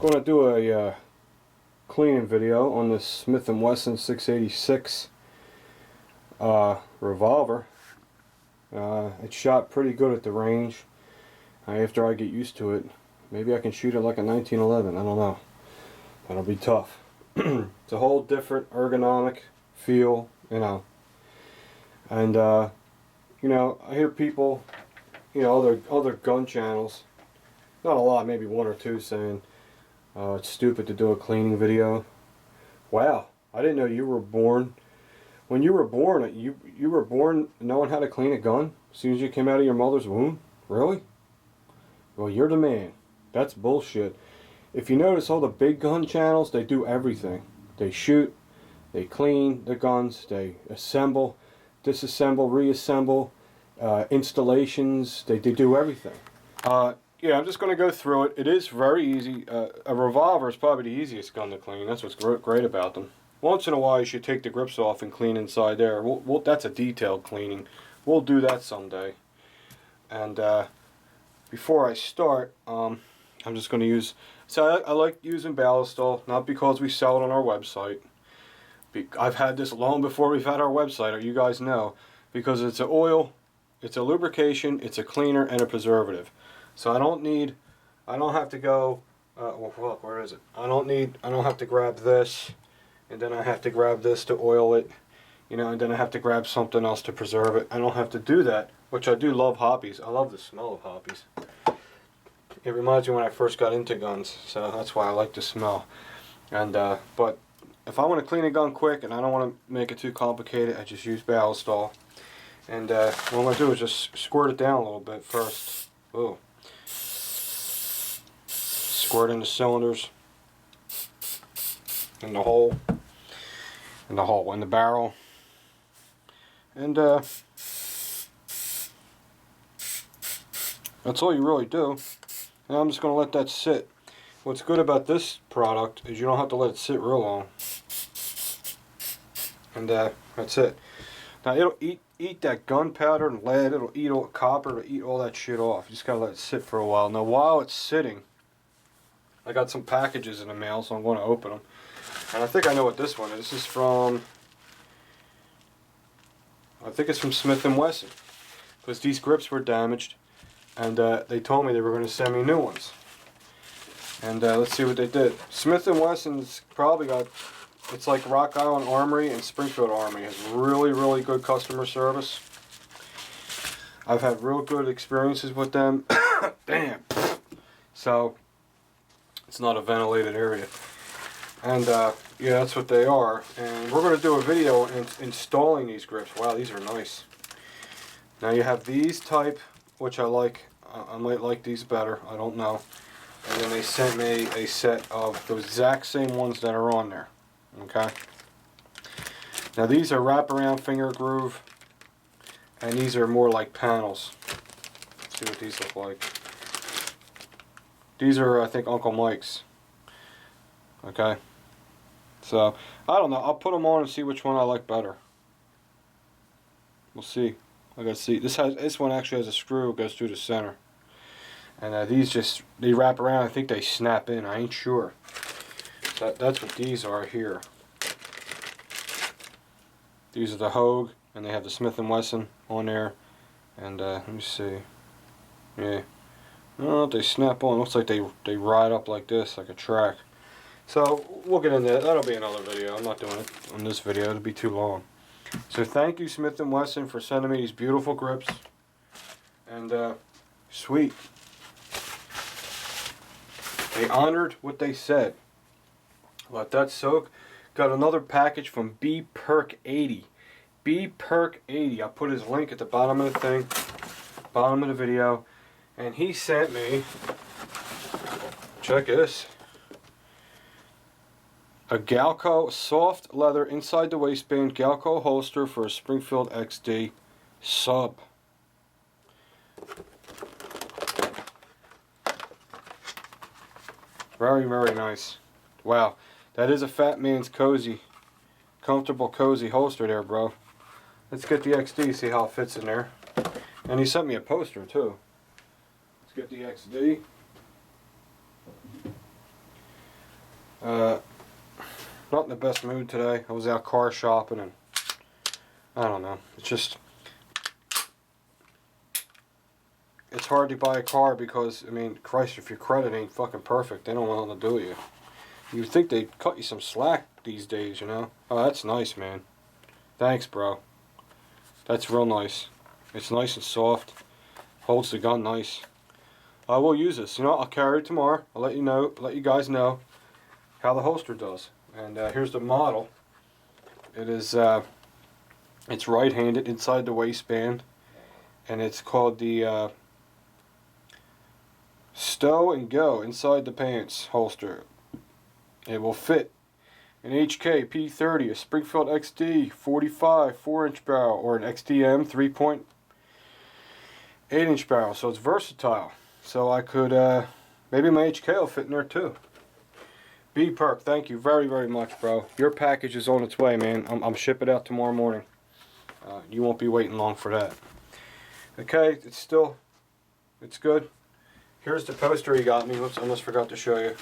going to do a cleaning video on this Smith & Wesson 686 revolver. It shot pretty good at the range. After I get used to it, maybe I can shoot it like a 1911. I don't know. That'll be tough. It's a whole different ergonomic feel, you know. And you know, I hear people, you know, other gun channels, not a lot, maybe one or two, saying it's stupid to do a cleaning video. Wow, I didn't know you were born. When you were born, you were born knowing how to clean a gun as soon as you came out of your mother's womb? Really? Well, you're the man. That's bullshit. If you notice, all the big gun channels, they do everything. They shoot, they clean the guns, they assemble, disassemble, reassemble, installations, they do everything. Yeah, I'm just going to go through it. It is very easy. A revolver is probably the easiest gun to clean. That's what's great about them. Once in a while you should take the grips off and clean inside there. That's a detailed cleaning. We'll do that someday. And before I start, I'm just going to use... So I like using Ballistol, not because we sell it on our website. I've had this long before we've had our website, you guys know. Because it's an oil, it's a lubrication, it's a cleaner, and a preservative. So I don't have to go, well, look, where is it? I don't have to grab this, and then I have to grab this to oil it, you know, and then I have to grab something else to preserve it. I don't have to do that, which I do love hoppies. I love the smell of hoppies. It reminds me when I first got into guns, so that's why I like the smell. And but if I want to clean a gun quick and I don't want to make it too complicated, I just use Ballistol. And what I'm going to do is just squirt it down a little bit first. Ooh. Squirt in the cylinders, in the hole, in the barrel, and that's all you really do. And I'm just going to let that sit. What's good about this product is you don't have to let it sit real long. And that's it. Now it'll eat that gunpowder and lead. It'll eat all copper. It'll eat all that shit off. You just gotta let it sit for a while. Now while it's sitting, I got some packages in the mail, so I'm going to open them. And I think I know what this one is. This is from, I think it's from Smith & Wesson. Because these grips were damaged, and they told me they were going to send me new ones. And let's see what they did. Smith & Wesson's probably got, it's like Rock Island Armory and Springfield Armory. It has really, really good customer service. I've had real good experiences with them. Damn. So, it's not a ventilated area. And yeah, that's what they are. And we're going to do a video installing these grips. Wow, these are nice. Now you have these type, which I like. I might like these better. I don't know. And then they sent me a set of the exact same ones that are on there. Okay. Now these are wraparound finger groove. And these are more like panels. Let's see what these look like. These are, I think, Uncle Mike's. Okay. So, I don't know. I'll put them on and see which one I like better. We'll see. I gotta see. This one actually has a screw. It goes through the center. And these just, they wrap around. I think they snap in. I ain't sure. That's what these are here. These are the Hogue. And they have the Smith & Wesson on there. And let me see. Yeah. I don't know if they snap on. Looks like they ride up like this, like a track. So we'll get into that. That'll be another video. I'm not doing it on this video. It'll be too long. So thank you, Smith & Wesson, for sending me these beautiful grips. And sweet. They honored what they said. Let that soak. Got another package from B Perk 80. B Perk 80. I'll put his link at the bottom of the thing, bottom of the video. And he sent me, check this, a Galco soft leather inside the waistband Galco holster for a Springfield XD sub. Very, very nice. Wow, that is a fat man's cozy, comfortable, cozy holster there, bro. Let's get the XD, see how it fits in there. And he sent me a poster too. Get the XD. Not in the best mood today. I was out car shopping and I don't know. It's hard to buy a car because, I mean, Christ, if your credit ain't fucking perfect, they don't want nothing to do with you. You'd think they'd cut you some slack these days, you know? Oh, that's nice, man. Thanks, bro. That's real nice. It's nice and soft. Holds the gun nice. I will use this. You know, I'll carry it tomorrow. I'll let you guys know how the holster does. And here's the model. It is, it's right-handed inside the waistband. And it's called the Stow and Go inside the pants holster. It will fit an HK P30, a Springfield XD 45 4-inch barrel, or an XDM 3.8-inch barrel. So it's versatile. So I could, maybe my HK will fit in there too. B-Perk, thank you very, very much, bro. Your package is on its way, man. I'm shipping it out tomorrow morning. You won't be waiting long for that. Okay, it's good. Here's the poster he got me. Whoops, I almost forgot to show you.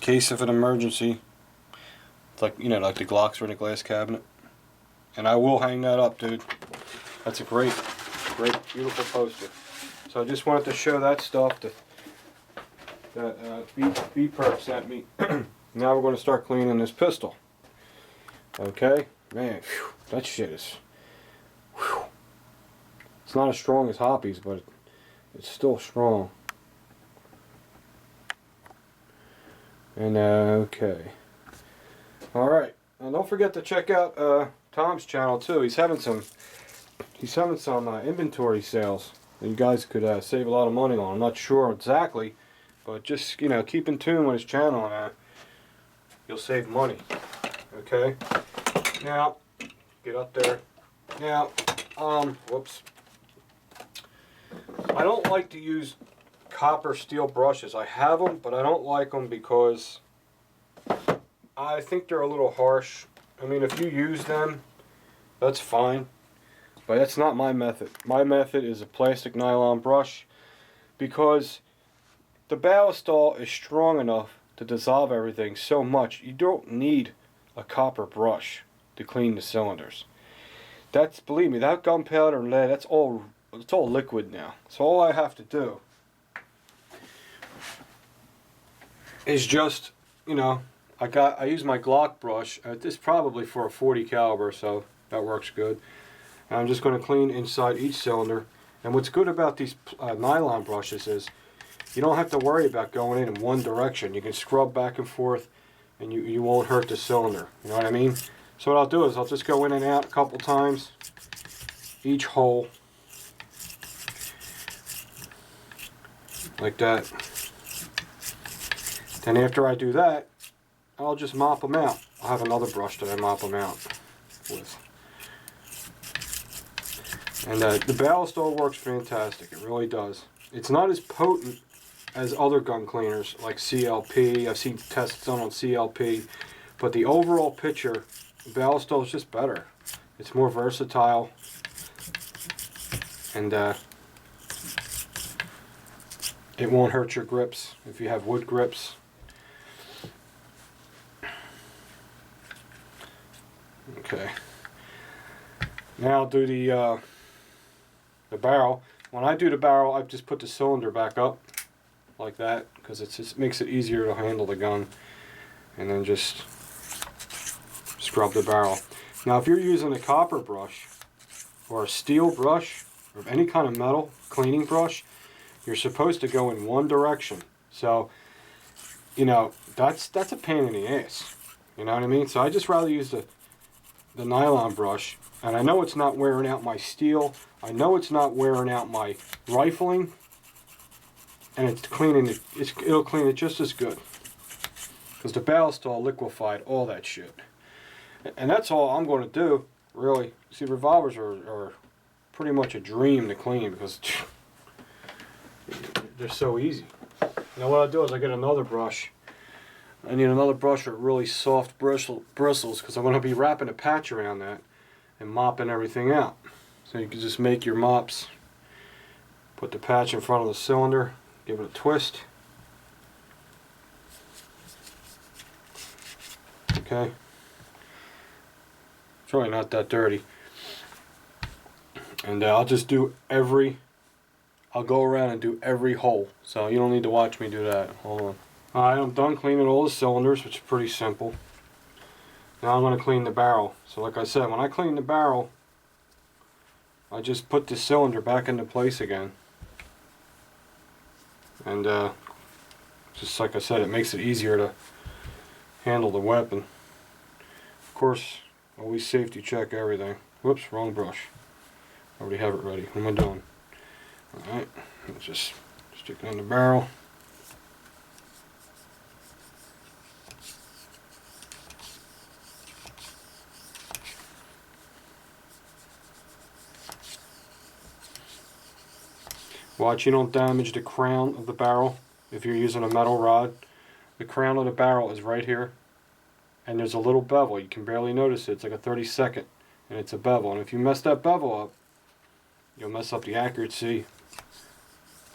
Case of an emergency. It's like, you know, like the Glocks are in a glass cabinet. And I will hang that up, dude. That's a great, beautiful poster. So I just wanted to show that stuff that B-Perk sent me. Now we're going to start cleaning this pistol. Okay? Man, whew, that shit is... Whew. It's not as strong as Hoppy's, but it's still strong. And okay. Alright. And don't forget to check out Tom's channel too. He's having some inventory sales that you guys could save a lot of money on. I'm not sure exactly, but just, you know, keep in tune with his channel and you'll save money. Okay? Now, get up there. Now, whoops. I don't like to use copper steel brushes. I have them, but I don't like them because I think they're a little harsh. I mean, if you use them, that's fine. But that's not my method. My method is a plastic nylon brush because the ballistol is strong enough to dissolve everything so much. You don't need a copper brush to clean the cylinders. That's, believe me, that gunpowder and lead, it's all liquid now. So all I have to do is just, you know, I use my Glock brush. This is probably for a 40 caliber, so that works good. And I'm just going to clean inside each cylinder. And what's good about these nylon brushes is you don't have to worry about going in one direction. You can scrub back and forth, and you won't hurt the cylinder. You know what I mean? So what I'll do is I'll just go in and out a couple times, each hole, like that. Then after I do that, I'll just mop them out. I'll have another brush that I mop them out with. And the ballistol works fantastic. It really does. It's not as potent as other gun cleaners like CLP. I've seen tests done on CLP. But the overall picture, ballistol is just better. It's more versatile. And it won't hurt your grips if you have wood grips. Okay. Now I'll do the barrel. When I do the barrel, I just put the cylinder back up like that because it just makes it easier to handle the gun. And then just scrub the barrel. Now if you're using a copper brush or a steel brush or any kind of metal cleaning brush, you're supposed to go in one direction. So, you know, that's a pain in the ass. You know what I mean? So I just rather use the nylon brush. And I know it's not wearing out my steel. I know it's not wearing out my rifling. And it's cleaning it. It'll clean it just as good. Because the ballistol liquefied all that shit. And that's all I'm going to do, really. See, revolvers are pretty much a dream to clean because they're so easy. Now what I do is I get another brush. I need another brush with really soft bristles because I'm going to be wrapping a patch around that and mopping everything out. So you can just make your mops. Put the patch in front of the cylinder, give it a twist. Okay. It's really not that dirty. And I'll just do I'll go around and do every hole. So you don't need to watch me do that. Hold on. Alright, I'm done cleaning all the cylinders, which is pretty simple. Now I'm going to clean the barrel. So like I said, when I clean the barrel, I just put the cylinder back into place again. And just like I said, it makes it easier to handle the weapon. Of course, always safety check everything. Whoops, wrong brush. I already have it ready. What am I doing? Alright, let's just stick it in the barrel. Watch you don't damage the crown of the barrel if you're using a metal rod. The crown of the barrel is right here, and there's a little bevel. You can barely notice it. It's like a 32nd, and it's a bevel. And if you mess that bevel up, you'll mess up the accuracy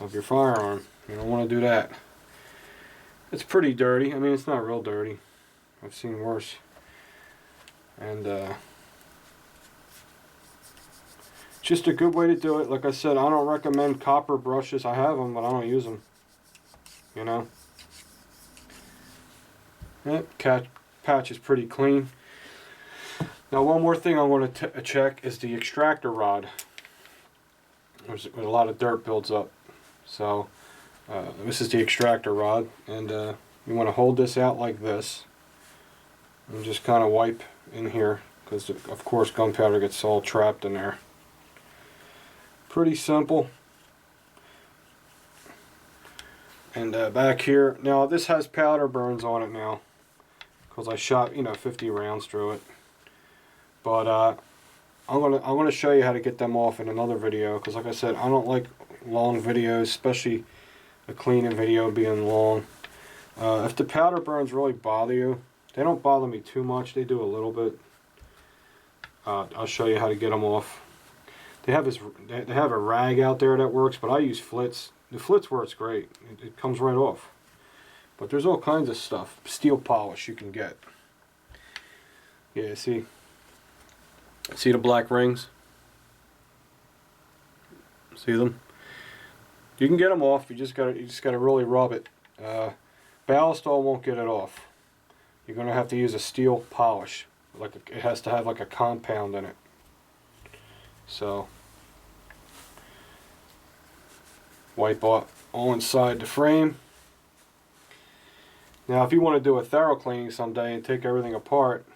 of your firearm. You don't want to do that. It's pretty dirty. I mean, it's not real dirty. I've seen worse. And just a good way to do it. Like I said, I don't recommend copper brushes. I have them, but I don't use them. You know. Patch is pretty clean. Now, one more thing I want to check is the extractor rod. There's a lot of dirt builds up. So this is the extractor rod, and you want to hold this out like this, and just kind of wipe in here, because of course gunpowder gets all trapped in there. Pretty simple. And back here, now this has powder burns on it now, because I shot 50 rounds through it. But I'm gonna show you how to get them off in another video, because like I said, I don't like long videos, especially a cleaning video being long. If the powder burns really bother you, they don't bother me too much. They do a little bit. I'll show you how to get them off. They have a rag out there that works, but I use Flitz. The Flitz works great. It comes right off. But there's all kinds of stuff. Steel polish you can get. Yeah, see the black rings? See them? You can get them off. You just gotta really rub it. Ballistol won't get it off. You're gonna have to use a steel polish. It has to have like a compound in it. So wipe off all inside the frame. Now, if you want to do a thorough cleaning someday and take everything apart,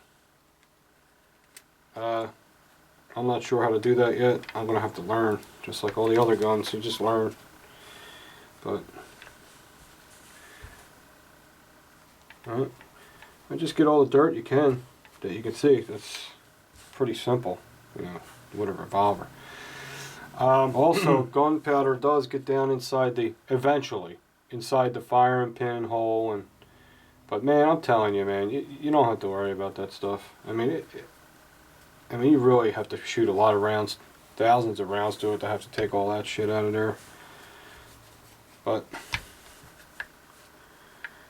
I'm not sure how to do that yet. I'm gonna have to learn, just like all the other guns. You just learn. But and just get all the dirt you can that you can see. That's pretty simple, with a revolver. Also, gunpowder does get down eventually inside the firing pin hole, but man, I'm telling you, man, you don't have to worry about that stuff. I mean, you really have to shoot a lot of rounds, thousands of rounds to it to have to take all that shit out of there. But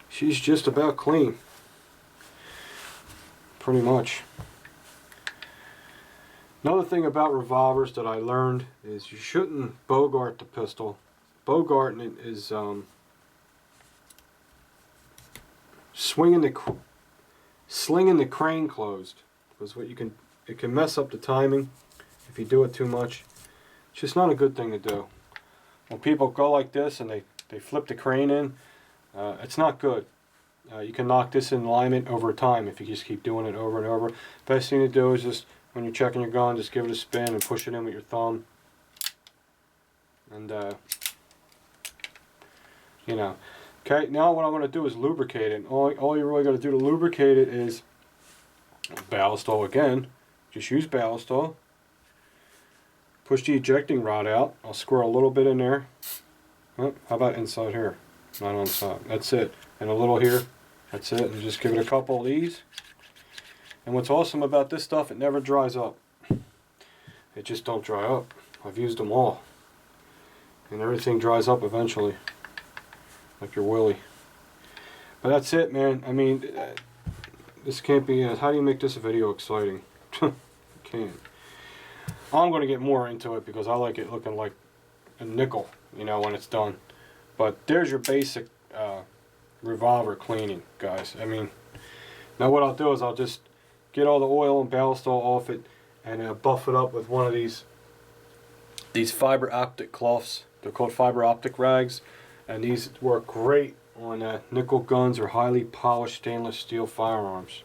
she's just about clean, pretty much. Another thing about revolvers that I learned is you shouldn't bogart the pistol. Bogarting it is slinging the crane closed, because it can mess up the timing if you do it too much. It's just not a good thing to do. When people go like this and they flip the crane in, it's not good. You can knock this in alignment over time if you just keep doing it over and over. Best thing to do is just, when you're checking your gun, just give it a spin and push it in with your thumb. And, Okay, now what I'm going to do is lubricate it. All you really got to do to lubricate it is ballistol again. Just use ballistol. Push the ejecting rod out. I'll squirt a little bit in there. Oh, how about inside here? Not on top. That's it. And a little here. That's it. And just give it a couple of these. And what's awesome about this stuff, it never dries up. It just don't dry up. I've used them all. And everything dries up eventually. Like your willy. But that's it, man. I mean, This can't be. How do you make this video exciting? You can't. I'm going to get more into it because I like it looking like a nickel, you know, when it's done. But there's your basic revolver cleaning, guys. I mean, now what I'll do is I'll just get all the oil and ballast all off it and buff it up with one of these fiber optic cloths. They're called fiber optic rags, and these work great on nickel guns or highly polished stainless steel firearms.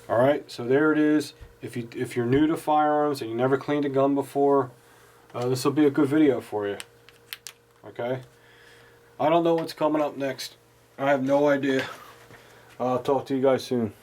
Alright, so there it is. If you're new to firearms and you never cleaned a gun before, this will be a good video for you. Okay? I don't know what's coming up next. I have no idea. I'll talk to you guys soon.